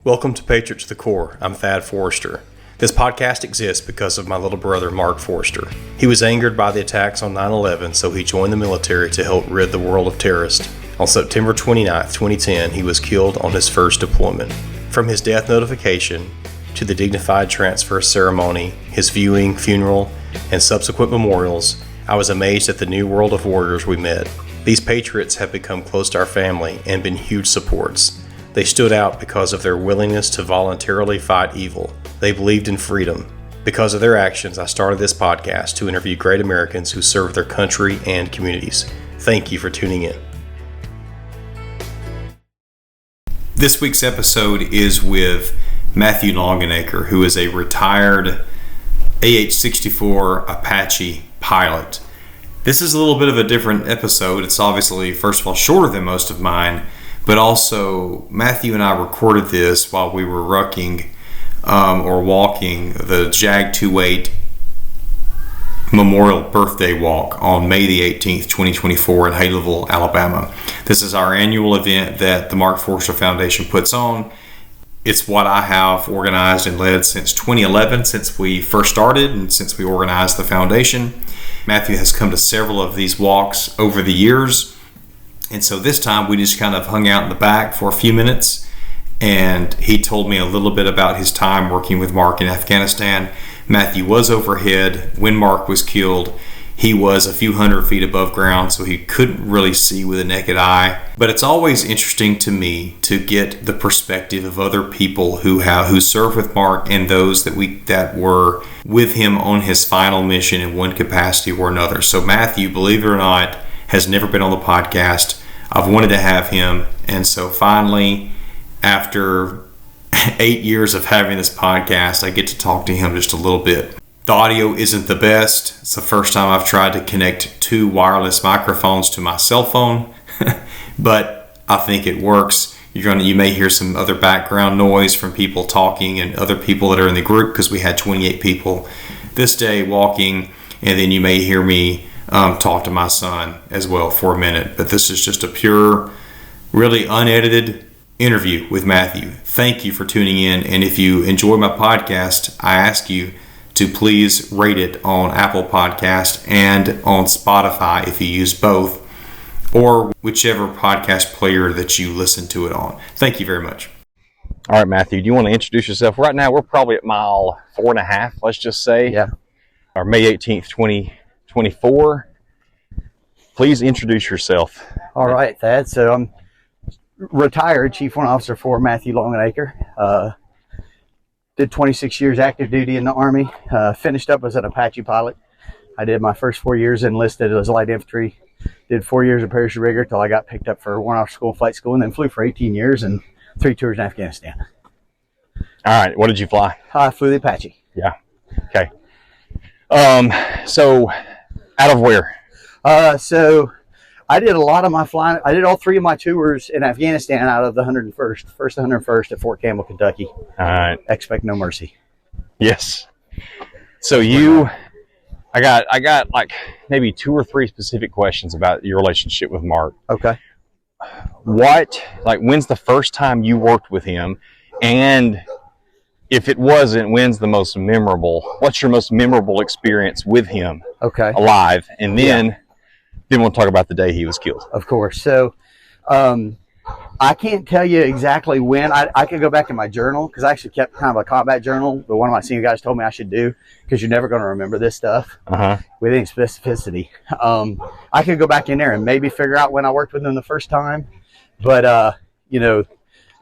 Welcome to Patriot to the Core. I'm Thad Forester. This podcast exists because of my little brother, Mark Forester. He was angered by the attacks on 9/11, so he joined the military to help rid the world of terrorists. On September 29, 2010, he was killed on his first deployment. From his death notification to the dignified transfer ceremony, his viewing, funeral, and subsequent memorials, I was amazed at the new world of warriors we met. These patriots have become close to our family and been huge supports. They stood out because of their willingness to voluntarily fight evil. They believed in freedom. Because of their actions, I started this podcast to interview great Americans who serve their country and communities. Thank you for tuning in. This week's episode is with Matthew Longanacre, who is a retired AH-64 Apache pilot. This is a little bit of a different episode. It's obviously, first of all, shorter than most of mine, but also Matthew and I recorded this while we were rucking or walking the JAG 28 Memorial Birthday Walk on May the 18th, 2024 in Haleyville, Alabama. This is our annual event that the Mark Forester Foundation puts on. It's what I have organized and led since 2011, since we first started and since we organized the foundation. Matthew has come to several of these walks over the years. And so this time we just kind of hung out in the back for a few minutes, and he told me a little bit about his time working with Mark in Afghanistan. Matthew was overhead when Mark was killed. He was a few hundred feet above ground, so he couldn't really see with the naked eye. But it's always interesting to me to get the perspective of other people who served with Mark and those that were with him on his final mission in one capacity or another. So Matthew, believe it or not, has never been on the podcast. I've wanted to have him, and so finally, after 8 years of having this podcast, I get to talk to him just a little bit. The audio isn't the best. It's the first time I've tried to connect two wireless microphones to my cell phone, but I think it works. You may hear some other background noise from people talking and other people that are in the group, because we had 28 people this day walking, and then you may hear me talk to my son as well for a minute. But this is just a pure, really unedited interview with Matthew. Thank you for tuning in. And if you enjoy my podcast, I ask you to please rate it on Apple Podcast and on Spotify if you use both, or whichever podcast player that you listen to it on. Thank you very much. All right, Matthew, do you want to introduce yourself? Right now, we're probably at mile 4.5, let's just say. Yeah. Our May 18th, 2024. Please introduce yourself. All right, Thad. So I'm retired Chief Warrant Officer for Matthew Longanacre. Did 26 years active duty in the Army. Finished up as an Apache pilot. I did my first 4 years enlisted as light infantry. Did 4 years of parachute rigger till I got picked up for Warrant Officer School and Flight School, and then flew for 18 years and 3 tours in Afghanistan. All right, what did you fly? I flew the Apache. Yeah. Okay. So out of where? So I did a lot of my flying. I did all 3 of my tours in Afghanistan out of the 101st, first 101st at Fort Campbell, Kentucky. All right. Expect no mercy. Yes. So I got like maybe 2 or 3 specific questions about your relationship with Mark. Okay. When's the first time you worked with him? And if it wasn't, when's the most memorable? What's your most memorable experience with him? Okay. Alive? And then we'll talk about the day he was killed. Of course. So I can't tell you exactly when. I could go back in my journal, because I actually kept kind of a combat journal that one of my senior guys told me I should do, because you're never going to remember this stuff with any specificity. I could go back in there and maybe figure out when I worked with him the first time. But,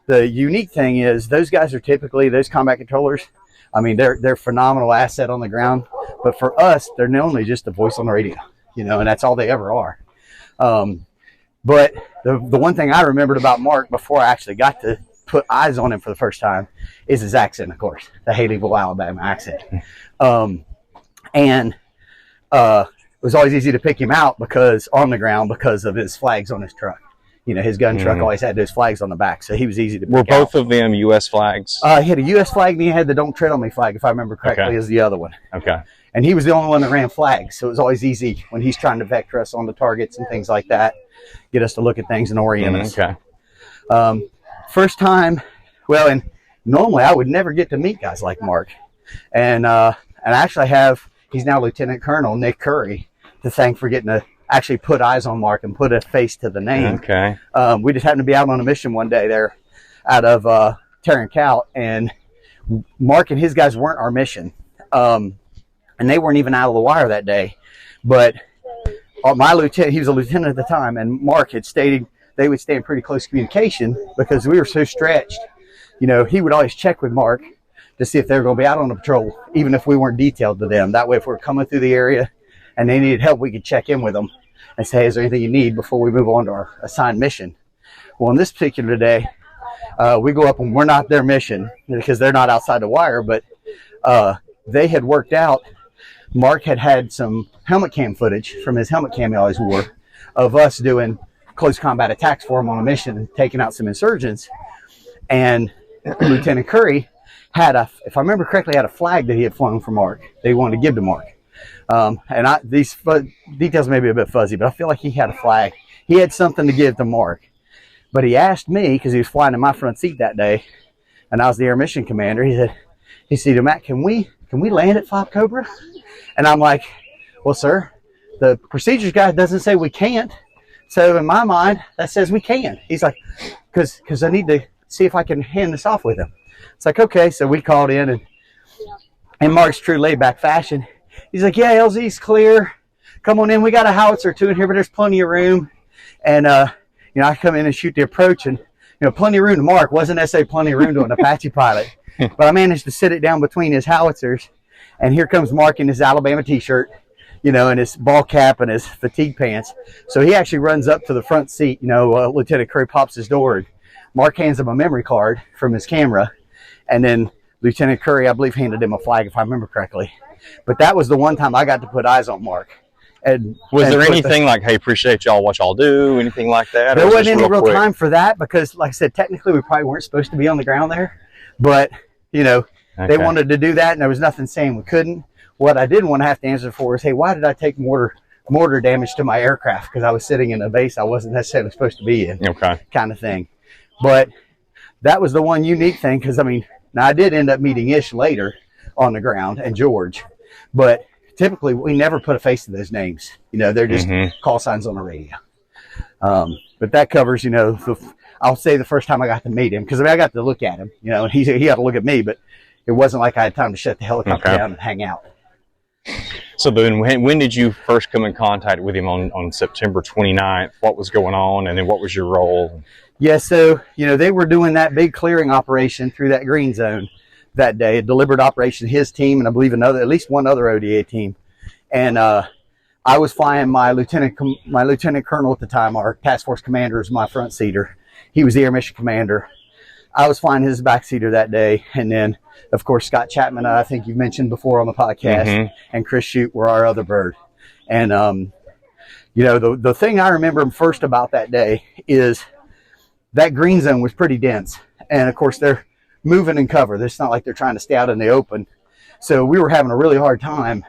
the unique thing is those guys are typically, those combat controllers, I mean, they're phenomenal asset on the ground. But for us, they're normally just a voice on the radio, and that's all they ever are. But the one thing I remembered about Mark before I actually got to put eyes on him for the first time is his accent, of course, the Haleyville, Alabama accent. And it was always easy to pick him out on the ground because of his flags on his truck. His gun truck always had those flags on the back, so he was easy to pick out. Were both of them U.S. flags? He had a U.S. flag, and he had the Don't Tread on Me flag, if I remember correctly, as the other one. Okay. And he was the only one that ran flags, so it was always easy when he's trying to vector us on the targets and things like that, get us to look at things and orient us. Okay. First time, well, and normally I would never get to meet guys like Mark. And actually he's now Lieutenant Colonel Nick Curry to thank for getting to actually put eyes on Mark and put a face to the name. Okay. We just happened to be out on a mission one day there out of Tarrant Cal, and Mark and his guys weren't our mission. And they weren't even out of the wire that day. But my lieutenant, he was a lieutenant at the time, and Mark had stated they would stay in pretty close communication because we were so stretched. You know, he would always check with Mark to see if they were going to be out on a patrol, even if we weren't detailed to them. That way, if we were coming through the area and they needed help, we could check in with them and say, hey, is there anything you need before we move on to our assigned mission? Well, on this particular day, we go up and we're not their mission because they're not outside the wire, but they had worked out. Mark had some helmet cam footage from his helmet cam he always wore of us doing close combat attacks for him on a mission and taking out some insurgents. And Lieutenant Curry had if I remember correctly, had a flag that he had flown for Mark. They wanted to give to Mark. These details may be a bit fuzzy, but I feel like he had a flag. He had something to give to Mark. But he asked me, because he was flying in my front seat that day, and I was the air mission commander, he said, Matt, can we land at 5 Cobra? And I'm like, well, sir, the procedures guide doesn't say we can't. So in my mind, that says we can. He's like, because I need to see if I can hand this off with him. It's like, okay. So we called in, and in Mark's true laid-back fashion, he's like, yeah, LZ's clear. Come on in. We got a howitzer or two in here, but there's plenty of room. And, I come in and shoot the approach, and, plenty of room to Mark. Wasn't necessarily plenty of room to an Apache pilot. But I managed to sit it down between his howitzers, and here comes Mark in his Alabama t-shirt, and his ball cap and his fatigue pants. So he actually runs up to the front seat. Lieutenant Curry pops his door, and Mark hands him a memory card from his camera, and then Lieutenant Curry, I believe, handed him a flag, if I remember correctly. But that was the one time I got to put eyes on Mark. And was there anything like, hey, appreciate y'all, what y'all do, anything like that? There wasn't any real time for that because, like I said, technically we probably weren't supposed to be on the ground there. But, they wanted to do that, and there was nothing saying we couldn't. What I didn't want to have to answer for is, hey, why did I take mortar damage to my aircraft? Because I was sitting in a base I wasn't necessarily supposed to be in, kind of thing. But that was the one unique thing because, now I did end up meeting Ish later on the ground and George. But typically, we never put a face to those names. They're just call signs on the radio. But that covers, I'll say the first time I got to meet him because I got to look at him, and he got to look at me, but it wasn't like I had time to shut the helicopter down and hang out. So then when did you first come in contact with him on September 29th? What was going on, and then what was your role? Yeah, so, they were doing that big clearing operation through that green zone that day, a deliberate operation, his team, and I believe at least one other ODA team. And I was flying my lieutenant colonel at the time. Our task force commander was my front seater. He was the air mission commander. I was flying his back seater that day. And then, of course, Scott Chapman, I think you've mentioned before on the podcast, and Chris Shute were our other bird. And, the thing I remember first about that day is that green zone was pretty dense. And, of course, they're moving in cover. It's not like they're trying to stay out in the open. So we were having a really hard time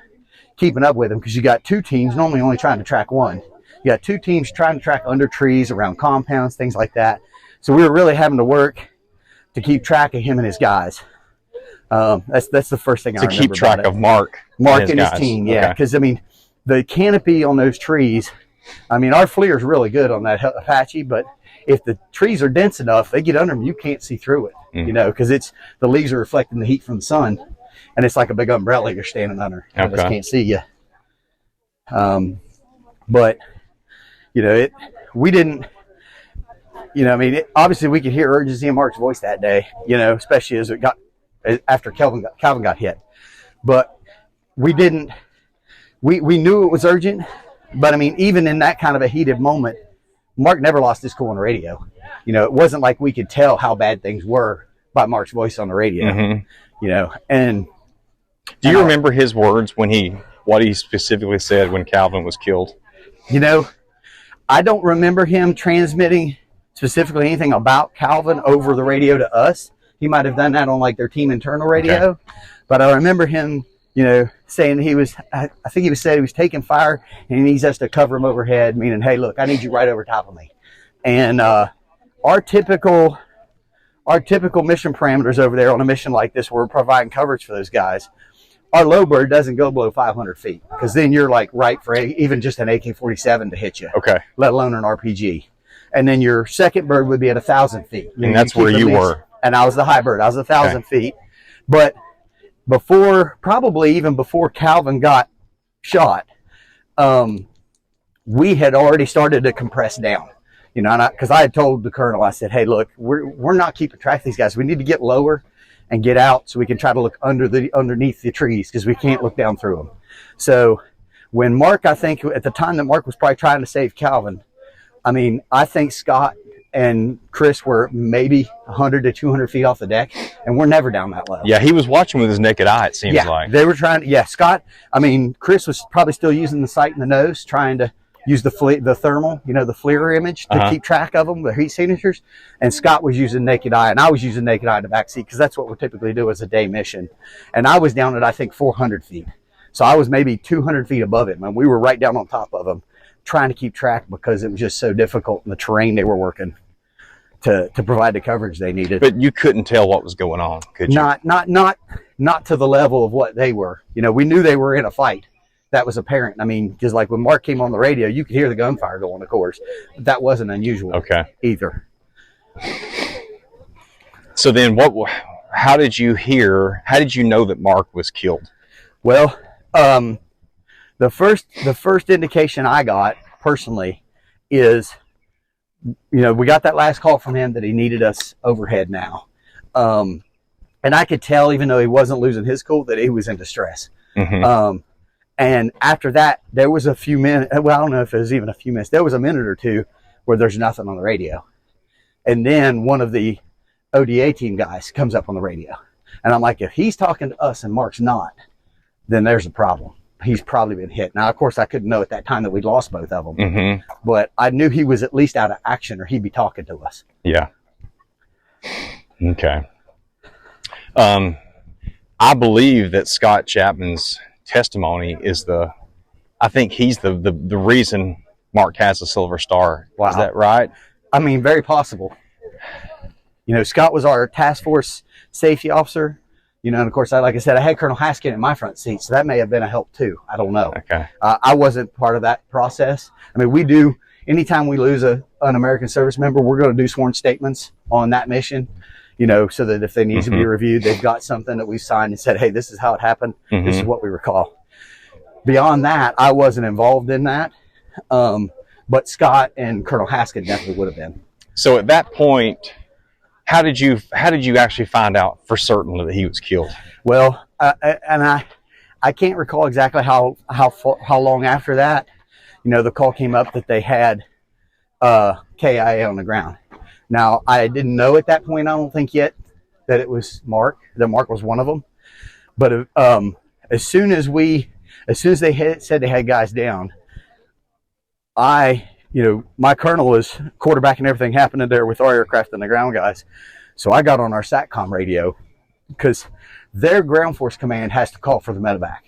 keeping up with them because you got two teams normally only trying to track one. You got two teams trying to track under trees, around compounds, things like that. So we were really having to work to keep track of him and his guys. That's the first thing I remember. To keep track of Mark and his team, yeah. Because, the canopy on those trees, our FLIR is really good on that Apache, but if the trees are dense enough, they get under them, you can't see through it, because the leaves are reflecting the heat from the sun, and it's like a big umbrella you're standing under. I just can't see you. But, we didn't, obviously we could hear urgency in Mark's voice that day, especially as it got, after Calvin got hit. But we didn't, we knew it was urgent, but even in that kind of a heated moment, Mark never lost his cool on the radio. It wasn't like we could tell how bad things were by Mark's voice on the radio. And do you remember his words what he specifically said when Calvin was killed? I don't remember him transmitting specifically anything about Calvin over the radio to us. He might have done that on like their team internal radio, but I remember him, saying I think he said he was taking fire and he needs us to cover him overhead, meaning, hey, look, I need you right over top of me. And our typical our typical mission parameters over there on a mission like this, where we're providing coverage for those guys, our low bird doesn't go below 500 feet, because then you're like right for even just an AK-47 to hit you. Okay. Let alone an RPG. And then your second bird would be at 1,000 feet. And that's where you were. And I was the high bird. I was 1,000 feet. But probably even before Calvin got shot, we had already started to compress down. You know, because I had told the colonel, I said, hey, look, we're not keeping track of these guys. We need to get lower and get out so we can try to look underneath the trees, because we can't look down through them. So when Mark, I think at the time that Mark was probably trying to save Calvin, I mean, I think Scott and Chris were maybe 100 to 200 feet off the deck, and we're never down that low. Yeah, he was watching with his naked eye, it seems like. They were trying to, Scott, I mean, Chris was probably still using the sight in the nose, trying to use the thermal, you know, the FLIR image to keep track of them, the heat signatures. And Scott was using naked eye, and I was using naked eye in the back seat, because that's what we typically do as a day mission. And I was down at, I think, 400 feet. So I was maybe 200 feet above him, and we were right down on top of him, trying to keep track, because it was just so difficult in the terrain they were working to provide the coverage they needed. But you couldn't tell what was going on, could you? Not to the level of what they were. You know, we knew they were in a fight. That was apparent. I mean, because like when Mark came on the radio, you could hear the gunfire going, of course. But that wasn't unusual either. So then how did you know that Mark was killed? Well, the first indication I got personally is, you know, we got that last call from him that he needed us overhead now. And I could tell, even though he wasn't losing his cool, that he was in distress. Mm-hmm. And after that, there was a few minutes, well, I don't know if it was even a few minutes, there was a minute or two where there's nothing on the radio. And then one of the ODA team guys comes up on the radio. And I'm like, if he's talking to us and Mark's not, then there's a problem. He's probably been hit. Now, of course, I couldn't know at that time that we'd lost both of them. Mm-hmm. But I knew he was at least out of action, or he'd be talking to us. Yeah. Okay. I believe that Scott Chapman's testimony is I think he's the reason Mark has a Silver Star. Wow. Is that right? I mean, very possible. You know, Scott was our task force safety officer. You know, and of course, like I said, I had Colonel Haskin in my front seat, so that may have been a help too. I don't know. Okay. I wasn't part of that process. I mean, anytime we lose an American service member, we're going to do sworn statements on that mission, you know, so that if they need to be reviewed, they've got something that we signed and said, hey, this is how it happened. This is what we recall. Beyond that, I wasn't involved in that. But Scott and Colonel Haskin definitely would have been. So at that point, how did you actually find out for certain that he was killed? Well, I can't recall exactly how long after that. You know, the call came up that they had KIA on the ground. Now, I didn't know at that point, I don't think yet, that it was Mark, that Mark was one of them. But as soon as they said they had guys down, my colonel was quarterbacking everything happening there with our aircraft and the ground guys. So I got on our SATCOM radio, because their ground force command has to call for the medevac.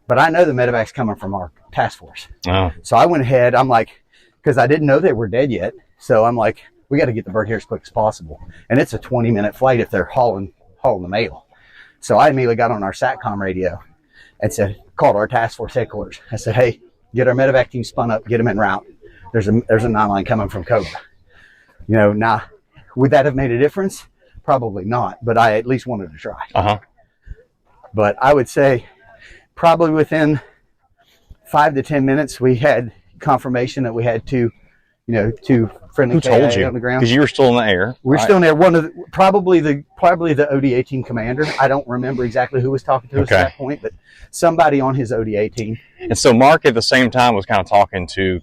But I know the medevac's coming from our task force. Oh. So I went ahead, I'm like, because I didn't know they were dead yet. So I'm like, we got to get the bird here as quick as possible. And it's a 20-minute flight if they're hauling the mail. So I immediately got on our SATCOM radio and called our task force headquarters. I said, hey, get our medevac team spun up, get them en route. There's a 9-line coming from Cobra. You know, now, would that have made a difference? Probably not, but I at least wanted to try. Uh-huh. But I would say probably within 5 to 10 minutes, we had confirmation that we had two friendly KIA on the ground. Because you were still in the air. We're still in there. Probably the ODA team commander. I don't remember exactly who was talking to us at that point, but somebody on his ODA team. And so Mark at the same time was kind of talking to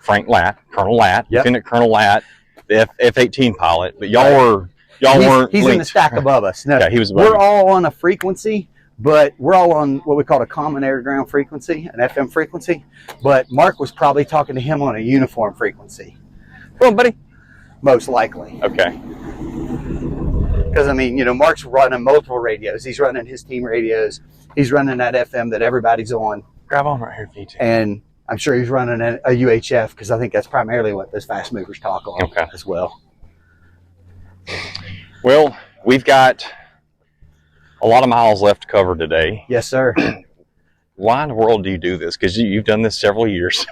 Frank Latt, Colonel Latt, Lieutenant Colonel Latt, the F-18 pilot, but y'all weren't He's linked. in the stack above us. No, he was above we're all on a frequency, but we're all on what we call a common air-to-ground frequency, an FM frequency. But Mark was probably talking to him on a uniform frequency. Come on, buddy. Most likely. Okay. Because, I mean, Mark's running multiple radios. He's running his team radios. He's running that FM that everybody's on. Grab on right here, VT. And I'm sure he's running a UHF, because I think that's primarily what those fast movers talk on as well. Well, we've got a lot of miles left to cover today. Yes, sir. Why in the world do you do this? Because you've done this several years.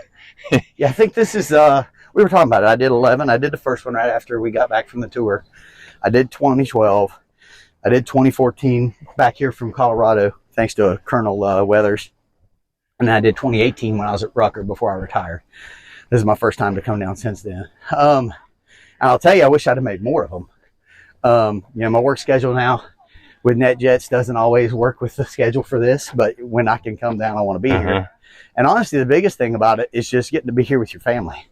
Yeah, I think this is, we were talking about it. I did 11. I did the first one right after we got back from the tour. I did 2012. I did 2014 back here from Colorado, thanks to Colonel Weathers. And then I did 2018 when I was at Ruck before I retired. This is my first time to come down since then. And I'll tell you, I wish I'd have made more of them. You know, my work schedule now with NetJets doesn't always work with the schedule for this, but when I can come down, I want to be here. And honestly, the biggest thing about it is just getting to be here with your family.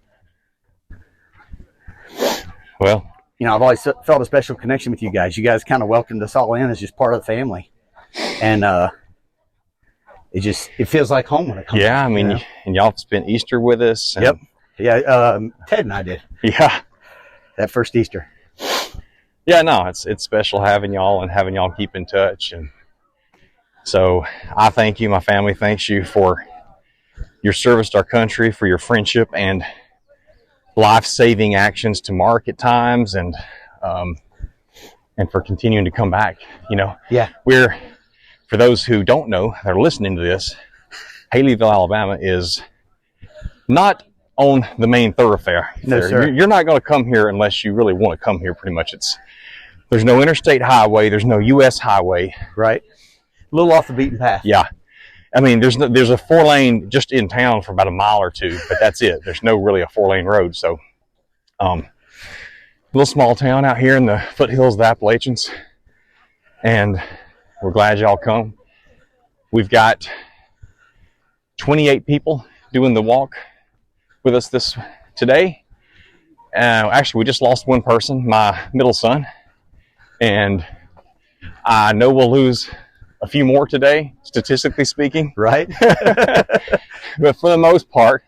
Well, you know, I've always felt a special connection with you guys. You guys kind of welcomed us all in as just part of the family. And it feels like home when it comes. Yeah, I mean, you know? And y'all spent Easter with us. And... Yep. Yeah, Ted and I did. Yeah. That first Easter. Yeah, no, it's special having y'all and having y'all keep in touch. And so I thank you. My family thanks you for your service to our country, for your friendship and life-saving actions to Mark at times, and for continuing to come back. You know, yeah, we're, for those who don't know that are listening to this, Haleyville, Alabama is not on the main thoroughfare. No, sir. You're not going to come here unless you really want to come here. Pretty much, there's no interstate highway, there's no U.S. highway. Right, a little off the beaten path. Yeah. I mean, there's a 4-lane just in town for about a mile or two, but that's it. There's no really a 4-lane road. So, little small town out here in the foothills of the Appalachians, and we're glad y'all come. We've got 28 people doing the walk with us today. Actually, we just lost one person, my middle son, and I know we'll lose a few more today, statistically speaking. Right. But for the most part,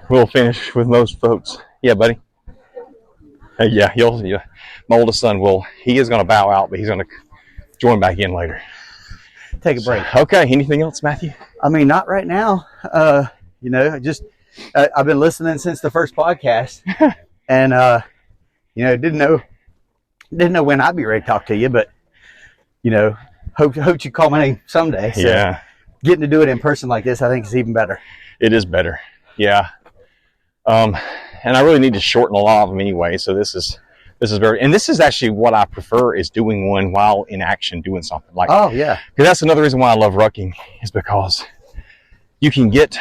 we'll finish with most folks. Yeah, buddy. Yeah, my oldest son he is going to bow out, but he's going to join back in later. Take a break. Okay. Anything else, Matthew? I mean, not right now. You know, I've been listening since the first podcast, and you know, didn't know when I'd be ready to talk to you, but you know, hope you call my name someday. So yeah. Getting to do it in person like this, I think, is even better. It is better. Yeah. And I really need to shorten a lot of them anyway. So this is very, and this is actually what I prefer, is doing one while in action, doing something like. Oh yeah. Because that's another reason why I love rucking, is because you can get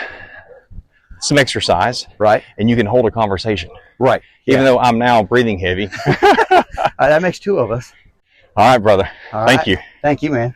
some exercise, right, and you can hold a conversation, right. Even though I'm now breathing heavy. That makes two of us. All right, brother. All Thank right. you. Thank you, man.